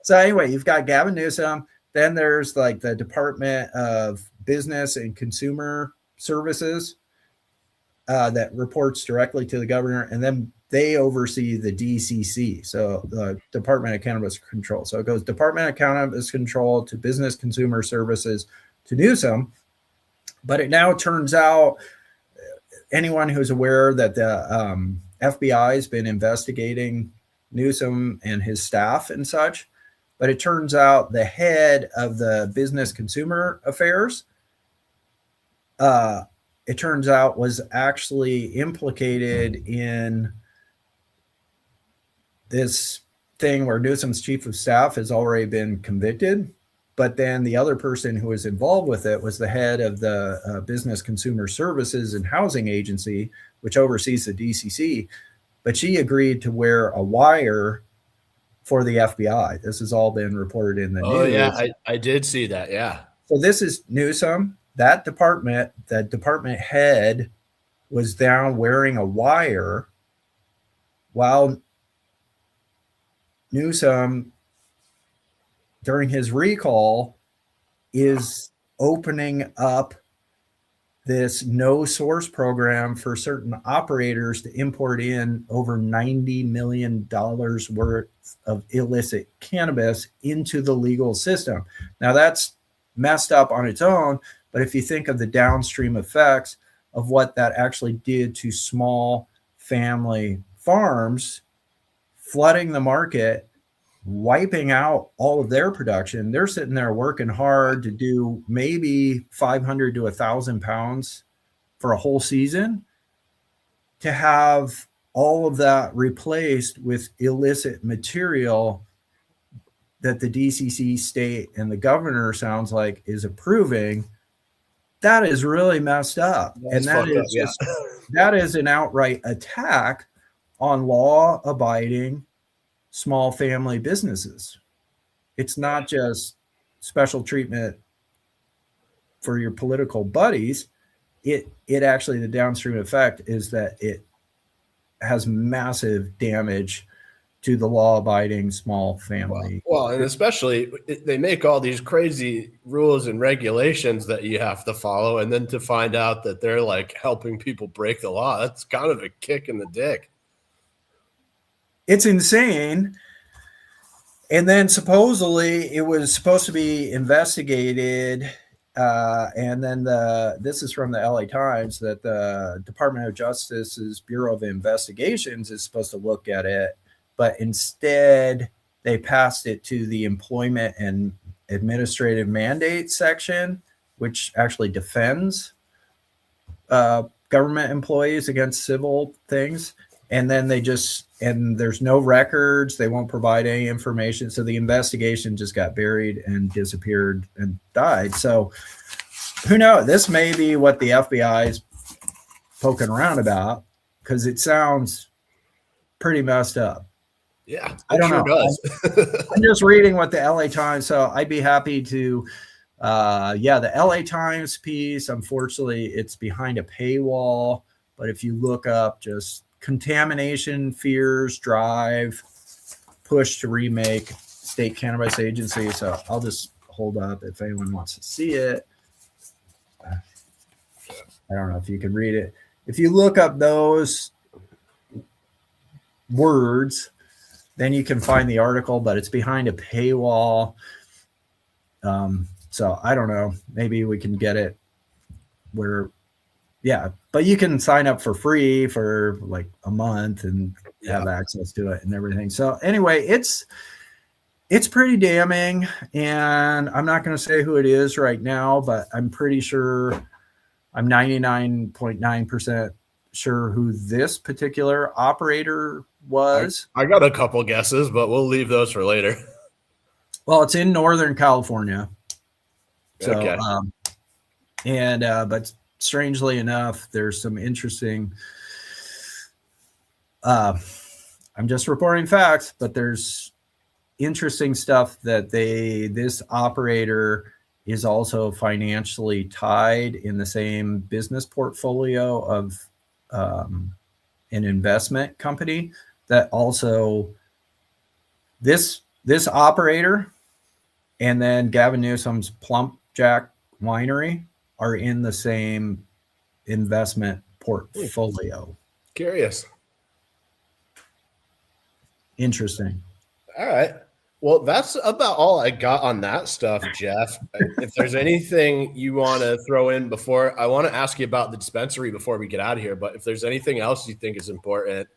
So anyway, you've got Gavin Newsom. Then there's like the Department of Business and Consumer Services that reports directly to the governor. And then they oversee the DCC. So the Department of Cannabis Control. So it goes Department of Cannabis Control to Business Consumer Services to Newsom. But it now turns out, anyone who's aware that the FBI has been investigating Newsom and his staff and such, but it turns out the head of the Business Consumer Affairs, it turns out was actually implicated in this thing where Newsom's chief of staff has already been convicted. But then the other person who was involved with it was the head of the Business Consumer Services and Housing Agency, which oversees the DCC. But she agreed to wear a wire for the FBI. This has all been reported in the news. Oh, yeah, I did see that, yeah. So this is Newsom. That department, the department head was down wearing a wire while Newsom, during his recall, is opening up this no source program for certain operators to import in over $90 million worth of illicit cannabis into the legal system. Now that's messed up on its own, but if you think of the downstream effects of what that actually did to small family farms, flooding the market, wiping out all of their production, they're sitting there working hard to do maybe 500 to 1,000 pounds for a whole season, to have all of that replaced with illicit material that the DCC state and the governor sounds like is approving. That is really messed up. And that is just, that is an outright attack on law-abiding small family businesses. It's not just special treatment for your political buddies. It actually, the downstream effect is that it has massive damage to the law-abiding small family. Well, and especially they make all these crazy rules and regulations that you have to follow, and then to find out that they're like helping people break the law, that's kind of a kick in the dick. It's insane. And then supposedly it was supposed to be investigated. And then this is from the LA Times, that the Department of Justice's Bureau of Investigations is supposed to look at it, but instead they passed it to the Employment and Administrative Mandate section, which actually defends government employees against civil things. And then and there's no records. They won't provide any information. So the investigation just got buried and disappeared and died. So who knows? This may be what the FBI is poking around about, because it sounds pretty messed up. Yeah, I don't sure know. Does. I'm just reading what the LA Times. So I'd be happy to Yeah, the LA Times piece, unfortunately, it's behind a paywall. But if you look up just contamination fears drive push to remake state cannabis agency. So I'll just hold up if anyone wants to see it. I don't know if you can read it. If you look up those words, then you can find the article, but it's behind a paywall. So I don't know. Maybe we can get it where, yeah, but you can sign up for free for like a month and have access to it and everything. So anyway, it's pretty damning, and I'm not going to say who it is right now, but I'm pretty sure, I'm 99.9% sure who this particular operator was. I got a couple guesses, but we'll leave those for later. Well, it's in Northern California. So, okay. But strangely enough, there's some interesting, I'm just reporting facts, but there's interesting stuff that this operator is also financially tied in the same business portfolio of an investment company that also this operator and then Gavin Newsom's Plump Jack Winery are in the same investment portfolio. Curious. Interesting. All right. Well, that's about all I got on that stuff, Jeff. If there's anything you want to throw in before, I want to ask you about the dispensary before we get out of here. But if there's anything else you think is important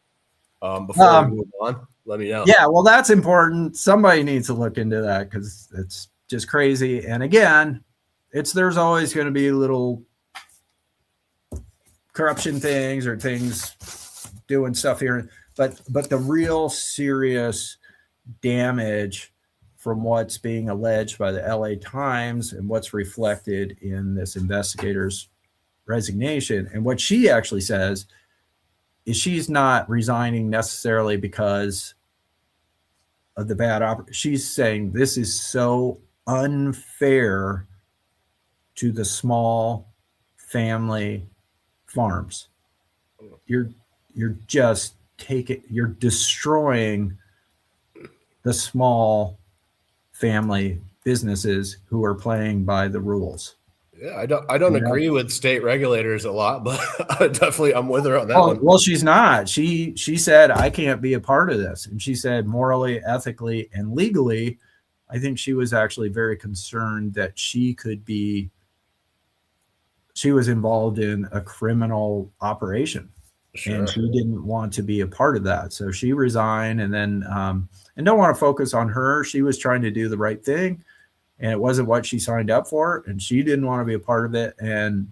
before we move on, let me know. Yeah, well, that's important. Somebody needs to look into that because it's just crazy. And again, there's always going to be little corruption things or things doing stuff here, but the real serious damage from what's being alleged by the LA Times and what's reflected in this investigator's resignation. And what she actually says is she's not resigning necessarily because of the bad she's saying this is so unfair to the small family farms. You're destroying the small family businesses who are playing by the rules. Yeah, I don't agree with state regulators a lot, but I'm with her on that one. Well, she's not. She said, I can't be a part of this. And she said morally, ethically, and legally, I think she was actually very concerned that she was involved in a criminal operation. Sure. And she didn't want to be a part of that. So she resigned and then, and don't want to focus on her. She was trying to do the right thing and it wasn't what she signed up for. And she didn't want to be a part of it. And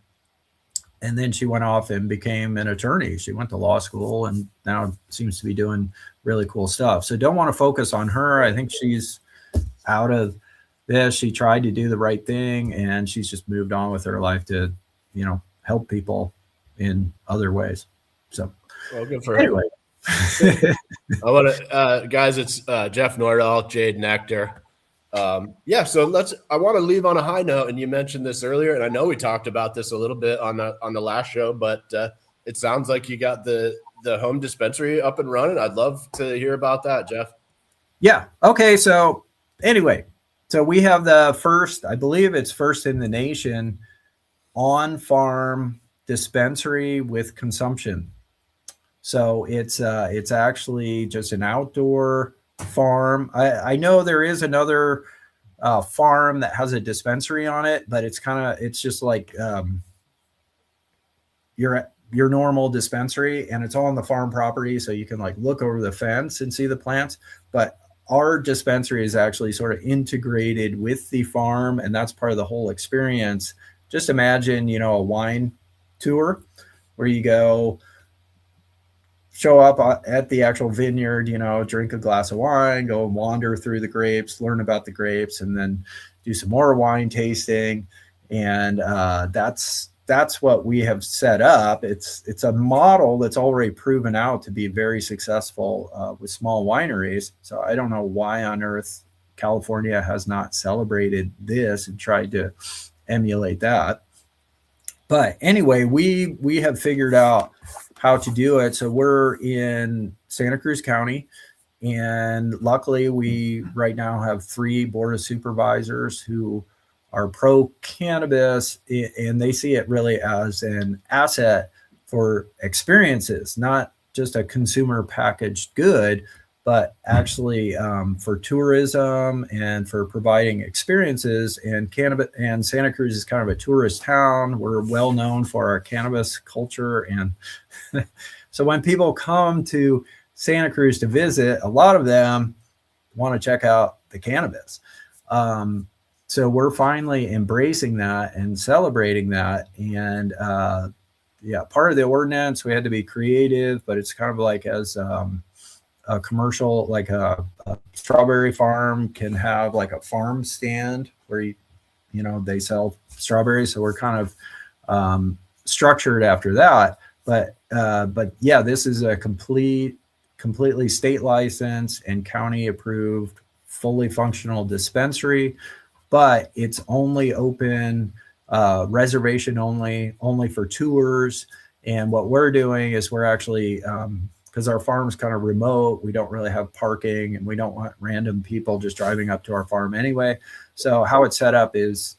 then she went off and became an attorney. She went to law school and now seems to be doing really cool stuff. So don't want to focus on her. I think she's out of this. She tried to do the right thing and she's just moved on with her life to, help people in other ways. So, well, good for anyway. I want to, guys, it's Jeff Nordahl, Jade, Nectar. So I want to leave on a high note. And you mentioned this earlier, and I know we talked about this a little bit on the last show, but it sounds like you got the home dispensary up and running. I'd love to hear about that, Jeff. Yeah. Okay. So anyway, we have the first, I believe it's first in the nation on-farm dispensary with consumption. So it's actually just an outdoor farm. I know there is another farm that has a dispensary on it, but it's just like your normal dispensary, and it's all on the farm property, so you can like look over the fence and see the plants. But our dispensary is actually sort of integrated with the farm, and that's part of the whole experience. Just imagine, a wine tour where you go show up at the actual vineyard, drink a glass of wine, go and wander through the grapes, learn about the grapes, and then do some more wine tasting. And that's what we have set up. It's a model that's already proven out to be very successful with small wineries. So I don't know why on earth California has not celebrated this and tried to emulate that. But anyway, we have figured out how to do it. So we're in Santa Cruz County, and luckily we right now have 3 board of supervisors who are pro cannabis, and they see it really as an asset for experiences, not just a consumer packaged good, but actually for tourism and for providing experiences. And cannabis, and Santa Cruz is kind of a tourist town. We're well known for our cannabis culture, and so when people come to Santa Cruz to visit, a lot of them want to check out the cannabis. So we're finally embracing that and celebrating that. And part of the ordinance, we had to be creative, but it's kind of like as a commercial, like a strawberry farm can have like a farm stand where they sell strawberries. So we're kind of structured after that. But yeah, this is a completely state licensed and county approved, fully functional dispensary, but it's only open, reservation only for tours. And what we're doing is we're actually, because our farm's kind of remote, we don't really have parking, and we don't want random people just driving up to our farm anyway. So how it's set up is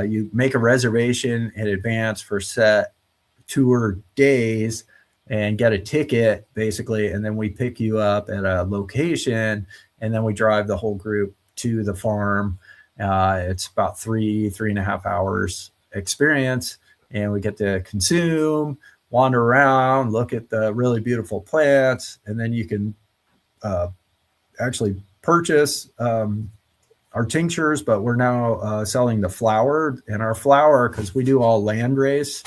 you make a reservation in advance for set tour days and get a ticket basically, and then we pick you up at a location, and then we drive the whole group to the farm. It's about 3.5 hours experience, and we get to consume, wander around, look at the really beautiful plants, and then you can actually purchase our tinctures. But we're now selling the flower, and our flower, because we do all landrace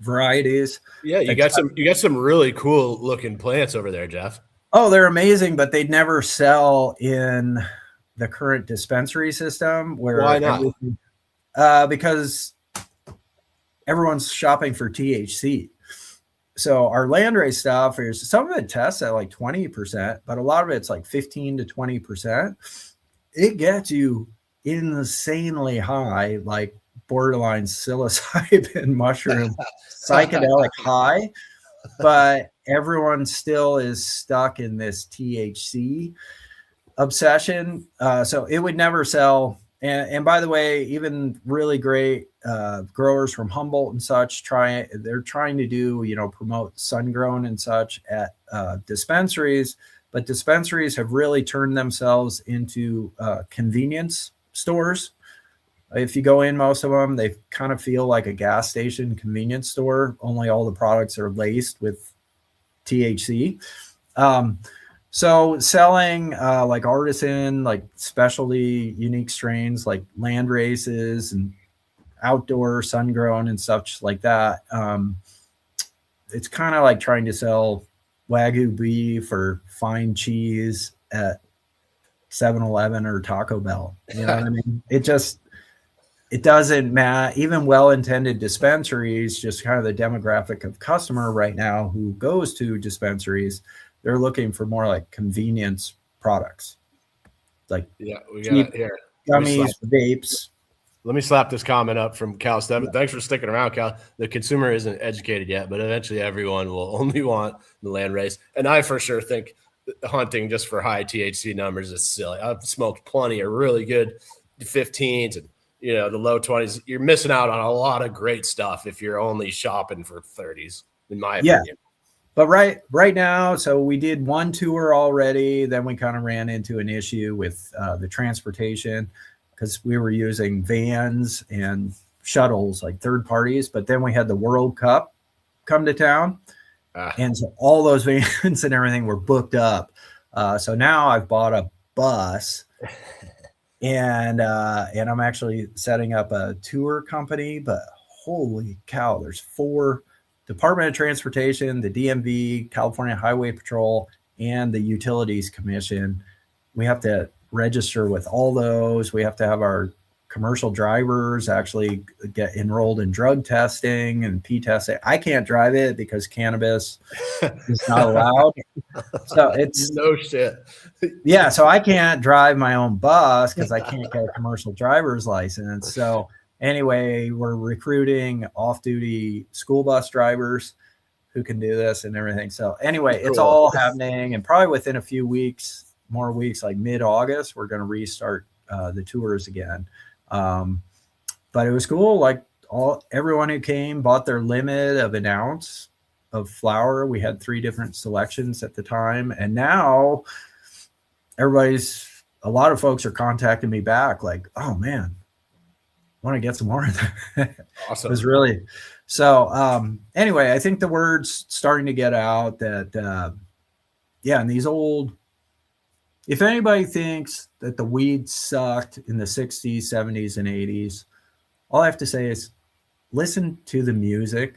varieties. Yeah, you got some really cool looking plants over there, Jeff. Oh, they're amazing, but they'd never sell in the current dispensary system. Why not? Because everyone's shopping for THC. So our landrace stuff is, some of it tests at like 20%, but a lot of it's like 15 to 20%. It gets you insanely high, like borderline psilocybin mushroom psychedelic high, but everyone still is stuck in this THC obsession. So it would never sell. And by the way, even really great growers from Humboldt and such they're trying to do, promote sun grown and such at dispensaries, but dispensaries have really turned themselves into convenience stores. If you go in, most of them, they kind of feel like a gas station convenience store, only all the products are laced with THC. So selling like artisan, like specialty unique strains like land races and outdoor sun grown and such like that. It's kind of like trying to sell Wagyu beef or fine cheese at 7-Eleven or Taco Bell. You know what I mean? It doesn't matter. Even well-intended dispensaries, just kind of the demographic of customer right now who goes to dispensaries, they're looking for more like convenience products, like we got here gummies, vapes. Let me slap this comment up from Cal Stebbins. Thanks for sticking around, Cal. The consumer isn't educated yet, but eventually everyone will only want the land race. And I for sure think hunting just for high THC numbers is silly. I've smoked plenty of really good 15s and the low 20s. You're missing out on a lot of great stuff if you're only shopping for 30s, in my opinion. But right now, so we did one tour already. Then we kind of ran into an issue with the transportation because we were using vans and shuttles, like third parties. But then we had the World Cup come to town. And so all those vans and everything were booked up. So now I've bought a bus and I'm actually setting up a tour company. But holy cow, there's 4 Department of Transportation, the DMV, California Highway Patrol, and the Utilities Commission. We have to register with all those. We have to have our commercial drivers actually get enrolled in drug testing and P testing. I can't drive it because cannabis is not allowed. So it's no shit. Yeah, so I can't drive my own bus because I can't get a commercial driver's license. So anyway, we're recruiting off-duty school bus drivers who can do this and everything. So anyway, it's all happening, and probably within a few more weeks, like mid-August, we're going to restart the tours again. But it was cool. Like everyone who came bought their limit of an ounce of flower. We had 3 different selections at the time, and now a lot of folks are contacting me back like, oh man, I want to get some more of that. Awesome. It was really so. Anyway, I think the word's starting to get out that and these if anybody thinks that the weed sucked in the 60s, 70s, and 80s, all I have to say is listen to the music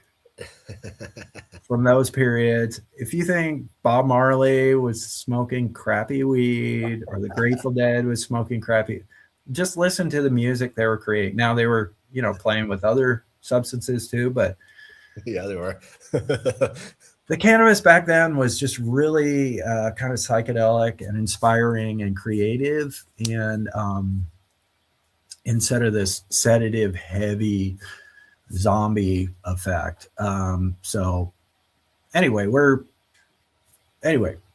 from those periods. If you think Bob Marley was smoking crappy weed or the Grateful Dead was smoking crappy, just listen to the music they were creating. Now they were, playing with other substances too, but yeah, they were. The cannabis back then was just really kind of psychedelic and inspiring and creative, and instead of this sedative, heavy zombie effect. So anyway,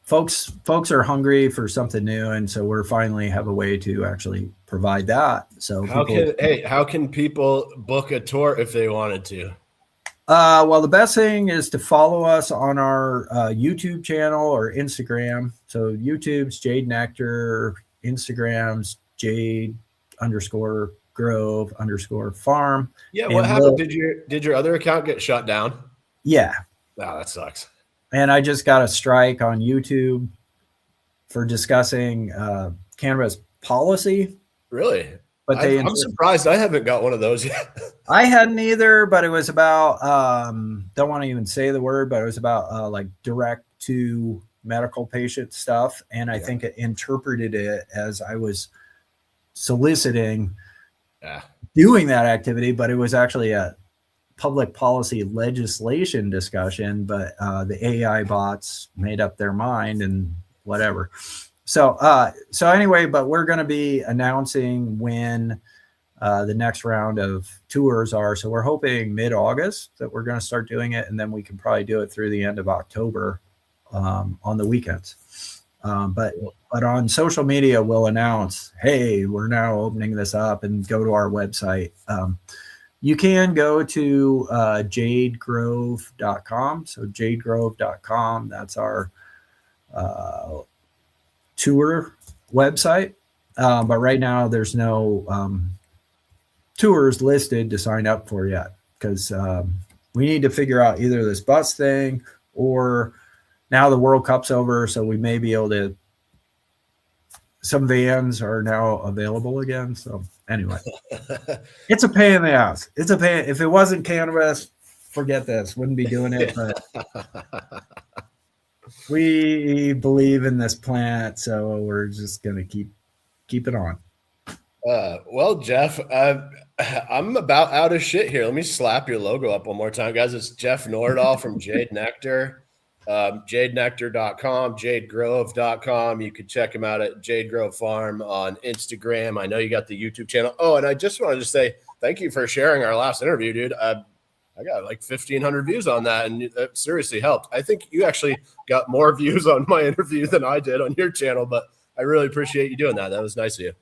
folks are hungry for something new, and so we're finally have a way to actually provide that. So how can people book a tour if they wanted to? Well, the best thing is to follow us on our YouTube channel or Instagram. So YouTube's Jade Nectar, Instagram's Jade_Grove_farm. Yeah, what happened? Did your other account get shut down? Yeah. Wow, that sucks. And I just got a strike on YouTube for discussing cannabis policy. Really? But I'm surprised I haven't got one of those yet. I hadn't either, but it was about don't want to even say the word, but it was about like direct to medical patient stuff. And I think it interpreted it as I was soliciting doing that activity, but it was actually a public policy legislation discussion, but the AI bots made up their mind and whatever. So anyway, but we're going to be announcing when the next round of tours are. So we're hoping mid-August that we're going to start doing it, and then we can probably do it through the end of October on the weekends. But on social media, we'll announce, hey, we're now opening this up, and go to our website. You can go to jadegrove.com. So jadegrove.com, that's our tour website. But right now there's no tours listed to sign up for yet, because we need to figure out either this bus thing, or now the World Cup's over, so we may be able to, some vans are now available again. So anyway, it's a pain in the ass. It's a pain. If it wasn't cannabis, forget this. Wouldn't be doing it. But we believe in this plant, so we're just gonna keep it on. Well, Jeff, I'm about out of shit here. Let me slap your logo up one more time, guys. It's Jeff Nordahl from Jade Nectar. JadeNectar.com, JadeGrove.com. You could check him out at Jade Grove Farm on Instagram. I know you got the YouTube channel. Oh, and I just wanted to say thank you for sharing our last interview, dude. I got like 1,500 views on that, and it seriously helped. I think you actually got more views on my interview than I did on your channel, but I really appreciate you doing that. That was nice of you.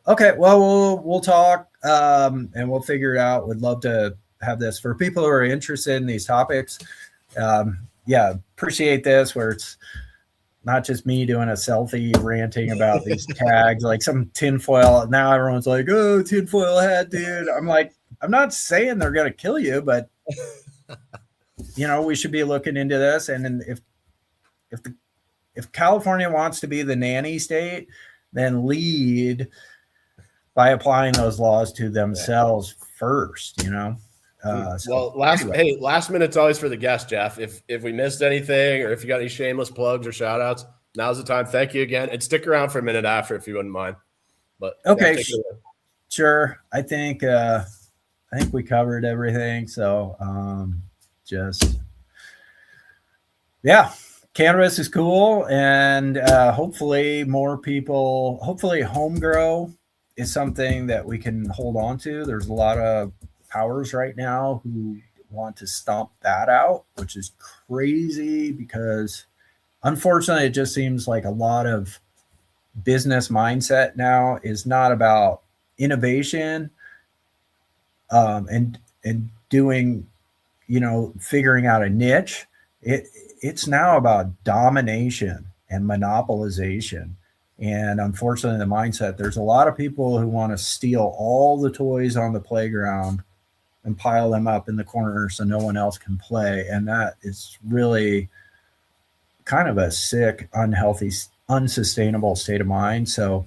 Okay, well, we'll talk and we'll figure it out. Would love to have this for people who are interested in these topics. Appreciate this, where it's not just me doing a selfie ranting about these tags, like some tinfoil. Now everyone's like, oh, tinfoil hat, dude. I'm like, I'm not saying they're going to kill you, but we should be looking into this. And then if California wants to be the nanny state, then lead by applying those laws to themselves first, last minute's always for the guest, Jeff. If we missed anything, or if you got any shameless plugs or shout outs, now's the time. Thank you again. And stick around for a minute after if you wouldn't mind. But okay. Sure. I think we covered everything. So just yeah, cannabis is cool, and hopefully more people. Hopefully, home grow is something that we can hold on to. There's a lot of powers right now who want to stomp that out, which is crazy because unfortunately, it just seems like a lot of business mindset now is not about innovation and doing, figuring out a niche. It's now about domination and monopolization. And unfortunately, the mindset, there's a lot of people who want to steal all the toys on the playground and pile them up in the corner so no one else can play. And that is really kind of a sick, unhealthy, unsustainable state of mind. So,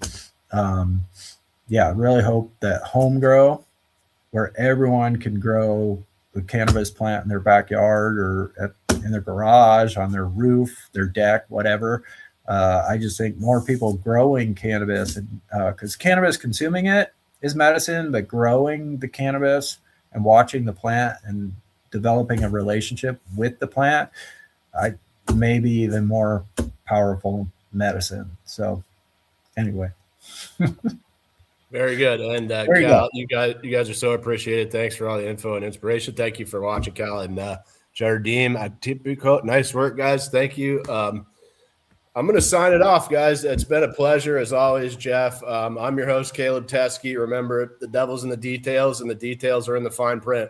yeah, really hope that home grow, where everyone can grow a cannabis plant in their backyard or in their garage, on their roof, their deck, whatever. I just think more people growing cannabis, and because cannabis, consuming it is medicine, but growing the cannabis and watching the plant and developing a relationship with the plant, maybe even more powerful medicine. So anyway. Very good. And Cal, you guys are so appreciated. Thanks for all the info and inspiration. Thank you for watching, Cal and Jardim. Nice work, guys. Thank you. I'm going to sign it off, guys. It's been a pleasure as always, Jeff. I'm your host, Caleb Teskey. Remember, the devil's in the details, and the details are in the fine print.